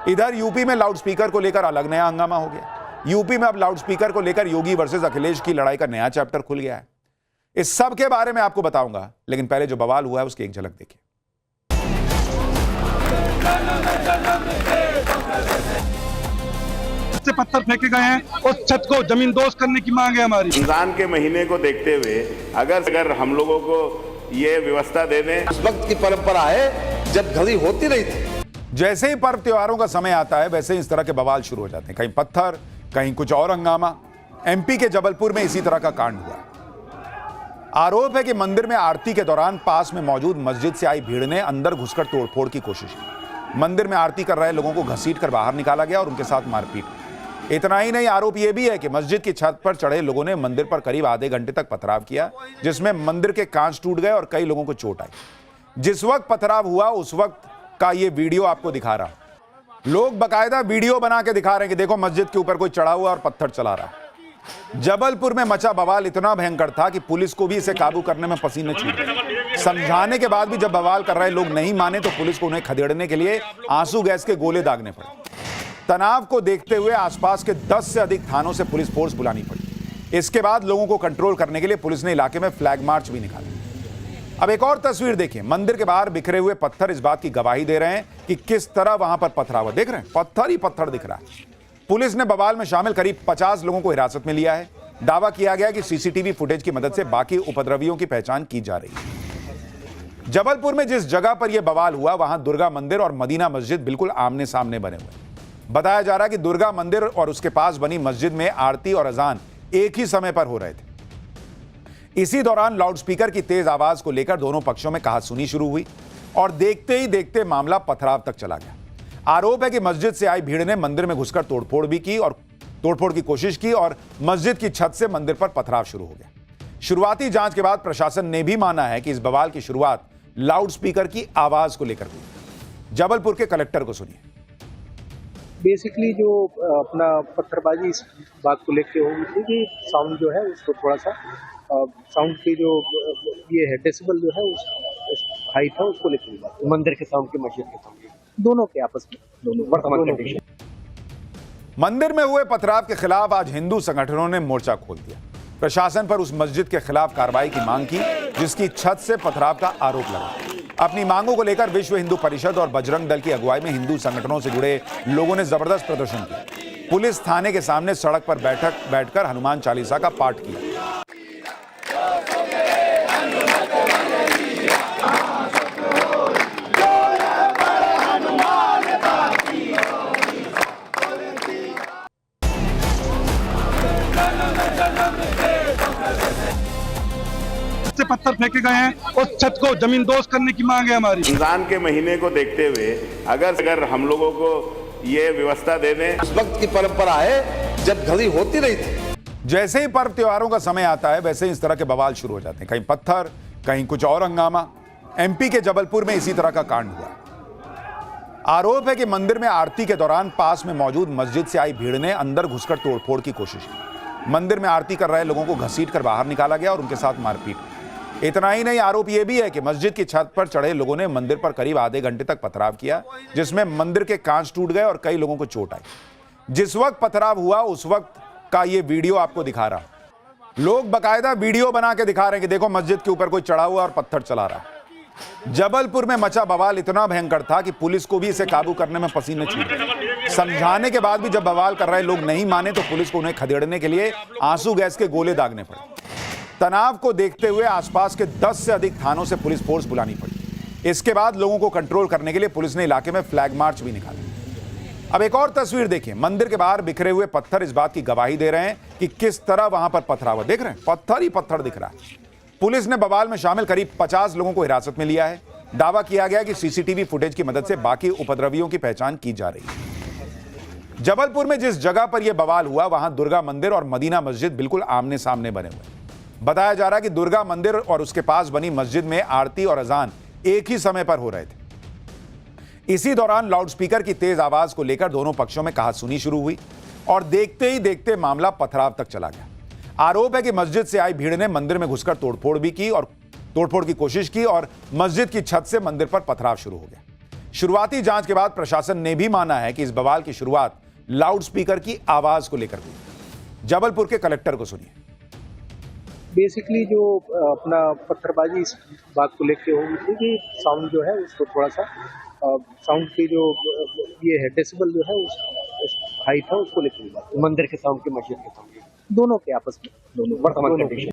इधर यूपी में लाउडस्पीकर को लेकर अलग नया हंगामा हो गया। यूपी में अब लाउडस्पीकर को लेकर योगी वर्सेस अखिलेश की लड़ाई का नया चैप्टर खुल गया है। इस सब के बारे में आपको बताऊंगा, लेकिन पहले जो बवाल हुआ है उसकी एक झलक देखिए। से पत्थर फेंके गए हैं और छत को जमींदोज करने की मांग है हमारी। रमजान के महीने को देखते हुए अगर हम लोगों को ये व्यवस्था दे दें। उस वक्त की परंपरा है जब घड़ी होती नहीं थी। जैसे ही पर्व त्योहारों का समय आता है वैसे ही इस तरह के बवाल शुरू हो जाते हैं। कहीं पत्थर, कहीं कुछ और हंगामा। एमपी के जबलपुर में इसी तरह का कांड हुआ। आरोप है कि मंदिर में आरती के दौरान पास में मौजूद मस्जिद से आई भीड़ ने अंदर घुसकर तोड़फोड़ की कोशिश की। मंदिर में आरती कर रहे लोगों को घसीटकर बाहर निकाला गया और उनके साथ मारपीट। इतना ही नहीं, आरोप यह भी है कि मस्जिद की छत पर चढ़े लोगों ने मंदिर पर करीब आधे घंटे तक पथराव किया, जिसमें मंदिर के कांच टूट गए और कई लोगों को चोट आई। जिस वक्त पथराव हुआ उस वक्त का ये वीडियो आपको दिखा रहा हूं। लोग बकायदा वीडियो बना के दिखा रहे हैं कि देखो मस्जिद के ऊपर कोई चढ़ा हुआ और पत्थर चला रहा है। जबलपुर में मचा बवाल इतना भयंकर था कि पुलिस को भी इसे काबू करने में पसीने छूट गए। समझाने के बाद भी जब बवाल कर रहे लोग नहीं माने तो पुलिस को उन्हें खदेड़ने के लिए आंसू गैस के गोले दागने पड़े। तनाव को देखते हुए आसपास के 10 से अधिक थानों से पुलिस फोर्स बुलानी पड़ी। इसके बाद लोगों को कंट्रोल करने के लिए पुलिस ने इलाके में फ्लैग मार्च भी निकाला। अब एक और तस्वीर देखिए। मंदिर के बाहर बिखरे हुए पत्थर इस बात की गवाही दे रहे हैं कि किस तरह वहां पर पथराव देख रहे हैं, पत्थर ही पत्थर दिख रहा है। पुलिस ने बवाल में शामिल करीब 50 लोगों को हिरासत में लिया है। दावा किया गया कि सीसीटीवी फुटेज की मदद से बाकी उपद्रवियों की पहचान की जा रही है। जबलपुर में जिस जगह पर यह बवाल हुआ वहां दुर्गा मंदिर और मदीना मस्जिद बिल्कुल आमने सामने बने हुए। बताया जा रहा है कि दुर्गा मंदिर और उसके पास बनी मस्जिद में आरती और अजान एक ही समय पर हो रहे थे। इसी दौरान लाउडस्पीकर की तेज आवाज को लेकर दोनों पक्षों में कहासुनी शुरू हुई और देखते ही देखते मामला पथराव तक चला गया। आरोप है कि मस्जिद से आई भीड़ ने मंदिर में घुसकर तोड़फोड़ की कोशिश की और मस्जिद की छत से मंदिर पर पथराव शुरू हो गया। शुरुआती जांच के बाद प्रशासन ने भी माना है कि इस बवाल की शुरुआत लाउडस्पीकर की आवाज को लेकर हुई। जबलपुर के कलेक्टर को सुनिए। बेसिकली जो अपना पत्थरबाजी इस बात को लेके होगी थी कि साउंड जो है उसको थोड़ा सा साउंड की जो ये है डेसिबल जो है उस हाइट है उसको लेकर मंदिर के साउंड के मस्जिद के साउंड दोनों के आपस में दोनों वर्तमान कंडीशन। मंदिर में हुए पथराव के खिलाफ आज हिंदू संगठनों ने मोर्चा खोल दिया। प्रशासन पर उस मस्जिद के खिलाफ कार्रवाई की मांग की जिसकी छत से पथराव का आरोप लगा। अपनी मांगों को लेकर विश्व हिंदू परिषद और बजरंग दल की अगुवाई में हिंदू संगठनों से जुड़े लोगों ने जबरदस्त प्रदर्शन किया। पुलिस थाने के सामने सड़क पर बैठकर हनुमान चालीसा का पाठ किया। से पत्थर फेंके गए हैं और छत को जमींदोज करने की मांग है हमारी। रमजान के महीने को देखते हुए अगर हम लोगों को ये व्यवस्था दे दें। उस वक्त की परंपरा है जब घड़ी होती नहीं थी। जैसे ही पर्व त्योहारों का समय आता है वैसे ही इस तरह के बवाल शुरू हो जाते हैं। कहीं पत्थर, कहीं कुछ और हंगामा। एमपी के जबलपुर में इसी तरह का कांड हुआ। आरोप है कि मंदिर में आरती के दौरान पास में मौजूद मस्जिद से आई भीड़ ने अंदर घुसकर तोड़फोड़ की कोशिश की। मंदिर में आरती कर रहे लोगों को घसीटकर बाहर निकाला गया और उनके साथ मारपीट। इतना ही नहीं, आरोप यह भी है कि मस्जिद की छत पर चढ़े लोगों ने मंदिर पर करीब आधे घंटे तक पथराव किया, जिसमें मंदिर के कांच टूट गए और कई लोगों को चोट आई। जिस वक्त पथराव हुआ उस वक्त का ये वीडियो आपको दिखा रहा हूं। लोग बकायदा वीडियो बना के दिखा रहे हैं कि देखो मस्जिद के ऊपर कोई चढ़ा हुआ और पत्थर चला रहा है। जबलपुर में मचा बवाल इतना भयंकर था कि पुलिस को भी इसे काबू करने में पसीने छूट गए। समझाने के बाद भी जब बवाल कर रहे लोग नहीं माने तो पुलिस को उन्हें खदेड़ने के लिए आंसू गैस के गोले दागने पड़े। तनाव को देखते हुए आसपास के 10 से अधिक थानों से पुलिस फोर्स बुलानी पड़ी। इसके बाद लोगों को कंट्रोल करने के लिए पुलिस ने इलाके में फ्लैग मार्च भी निकाला। अब एक और तस्वीर देखिए। मंदिर के बाहर बिखरे हुए पत्थर इस बात की गवाही दे रहे हैं कि किस तरह वहां पर पथराव देख रहे हैं, पत्थर ही पत्थर दिख रहा है। पुलिस ने बवाल में शामिल करीब 50 लोगों को हिरासत में लिया है। दावा किया गया कि सीसीटीवी फुटेज की मदद से बाकी उपद्रवियों की पहचान की जा रही है। जबलपुर में जिस जगह पर यह बवाल हुआ वहां दुर्गा मंदिर और मदीना मस्जिद बिल्कुल आमने सामने बने हुए। बताया जा रहा है कि दुर्गा मंदिर और उसके पास बनी मस्जिद में आरती और अजान एक ही समय पर हो रहे थे। इसी दौरान लाउडस्पीकर की तेज आवाज को लेकर दोनों पक्षों में कहासुनी शुरू हुई और देखते ही देखते मामला पथराव तक चला गया। आरोप है कि मस्जिद से आई भीड़ ने मंदिर में घुसकर तोड़फोड़ की कोशिश की और मस्जिद की छत से मंदिर पर पथराव शुरू हो गया। शुरुआती जांच के बाद प्रशासन ने भी माना है कि इस बवाल की शुरुआत लाउडस्पीकर की आवाज को लेकर हुई। जबलपुर के कलेक्टर को सुनिए। बेसिकली जो अपना पत्थरबाजी इस बात को लेके हुई थी कि साउंड जो है उसको थोड़ा सा साउंड की जो ये है डेसिबल जो है उस हाइट है उसको लेके हुई। मंदिर के साउंड की मस्जिद के साउंड दोनों के आपस में वर्तमान दोनों कंडीशन।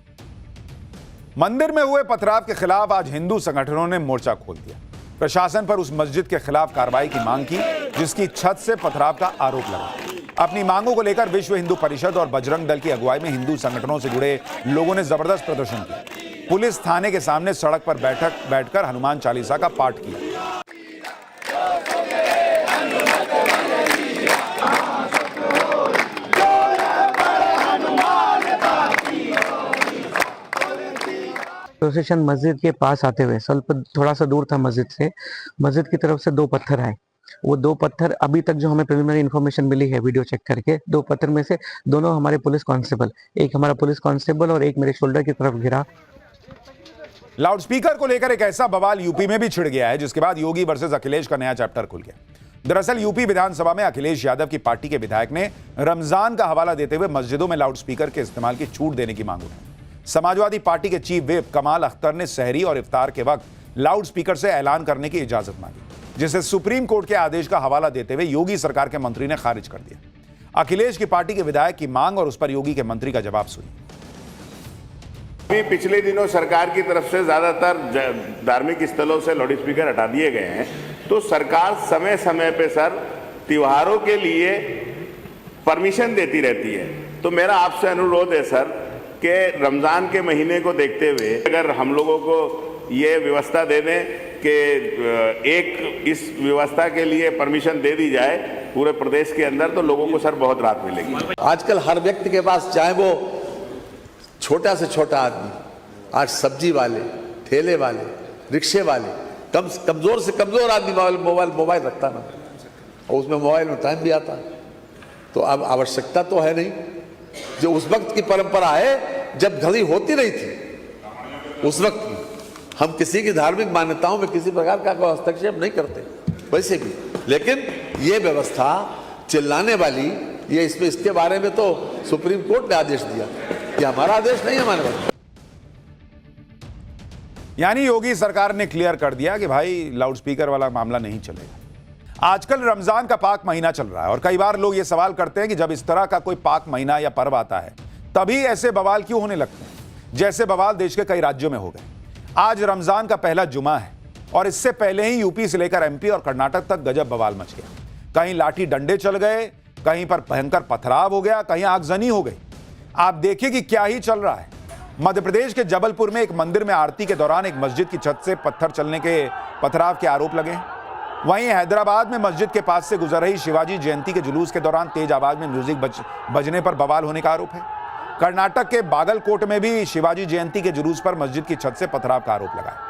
मंदिर में हुए पथराव के खिलाफ आज हिंदू संगठनों ने मोर्चा खोल दिया। प्रशासन पर उस मस्जिद के खिलाफ कार्रवाई की मांग की जिसकी छत से पथराव का आरोप लगा। अपनी मांगों को लेकर विश्व हिंदू परिषद और बजरंग दल की अगुवाई में हिंदू संगठनों से जुड़े लोगों ने जबरदस्त प्रदर्शन किया। पुलिस थाने के सामने सड़क पर बैठकर हनुमान चालीसा का पाठ किया। प्रोसेशन मस्जिद के पास आते हुए थोड़ा सा दूर था मस्जिद से, मस्जिद की तरफ से 2 पत्थर आए। वो 2 पत्थर अभी तक जो हमें प्रिलिमिनरी इन्फॉर्मेशन मिली है वीडियो चेक करके, 2 पत्थर में से दोनों हमारे पुलिस कांस्टेबल, एक हमारा पुलिस कांस्टेबल और एक मेरे शोल्डर की तरफ गिरा। लाउडस्पीकर को लेकर एक ऐसा बवाल यूपी में भी छिड़ गया है जिसके बाद योगी वर्सेस अखिलेश का नया चैप्टर खुल गया। दरअसल यूपी विधानसभा में अखिलेश यादव की पार्टी के विधायक ने रमजान का हवाला देते हुए मस्जिदों में लाउडस्पीकर के इस्तेमाल की छूट देने की मांग उठाई। समाजवादी पार्टी के चीफ व्हिप कमाल अख्तर ने सहरी और इफ्तार के वक्त लाउडस्पीकर से ऐलान करने की इजाजत मांगी, जिसे सुप्रीम कोर्ट के आदेश का हवाला देते हुए योगी सरकार के मंत्री ने खारिज कर दिया। अखिलेश की पार्टी के विधायक की मांग और उस पर योगी के मंत्री का जवाब सुनिए। पिछले दिनों सरकार की तरफ से ज्यादातर धार्मिक स्थलों से लाउडस्पीकर हटा दिए गए हैं, तो सरकार समय समय पे सर त्योहारों के लिए परमिशन देती रहती है। तो मेरा आपसे अनुरोध है सर कि रमजान के महीने को देखते हुए अगर हम लोगों को ये व्यवस्था दे दें कि एक इस व्यवस्था के लिए परमिशन दे दी जाए पूरे प्रदेश के अंदर, तो लोगों को सर बहुत राहत मिलेगी। आजकल हर व्यक्ति के पास, चाहे वो छोटा से छोटा आदमी, आज सब्जी वाले, ठेले वाले, रिक्शे वाले, कमजोर से कमजोर आदमी मोबाइल रखता ना, और उसमें मोबाइल में टाइम भी आता। तो अब आवश्यकता तो है नहीं। जो उस वक्त की परंपरा है जब घड़ी होती नहीं थी, उस वक्त हम किसी की धार्मिक मान्यताओं में किसी प्रकार का कोई हस्तक्षेप नहीं करते वैसे भी, लेकिन ये व्यवस्था चिल्लाने वाली, ये इसके बारे में तो सुप्रीम कोर्ट ने आदेश दिया, ये हमारा आदेश नहीं, हमारे पास। यानी योगी सरकार ने क्लियर कर दिया कि भाई लाउडस्पीकर वाला मामला नहीं चलेगा। आजकल रमजान का पाक महीना चल रहा है और कई बार लोग ये सवाल करते हैं कि जब इस तरह का कोई पाक महीना या पर्व आता है तभी ऐसे बवाल क्यों होने लगते हैं, जैसे बवाल देश के कई राज्यों में हो गए। आज रमजान का पहला जुमा है और इससे पहले ही यूपी से लेकर एमपी और कर्नाटक तक गजब बवाल मच गया। कहीं लाठी डंडे चल गए, कहीं पर भयंकर पथराव हो गया, कहीं आगजनी हो गई। आप देखिए कि क्या ही चल रहा है। मध्य प्रदेश के जबलपुर में एक मंदिर में आरती के दौरान एक मस्जिद की छत से पत्थर चलने के पथराव के आरोप लगे हैं। वहीं हैदराबाद में मस्जिद के पास से गुजर रही शिवाजी जयंती के जुलूस के दौरान तेज आवाज में म्यूजिक बजने पर बवाल होने का आरोप है। कर्नाटक के बागलकोट में भी शिवाजी जयंती के जुलूस पर मस्जिद की छत से पथराव का आरोप लगा है।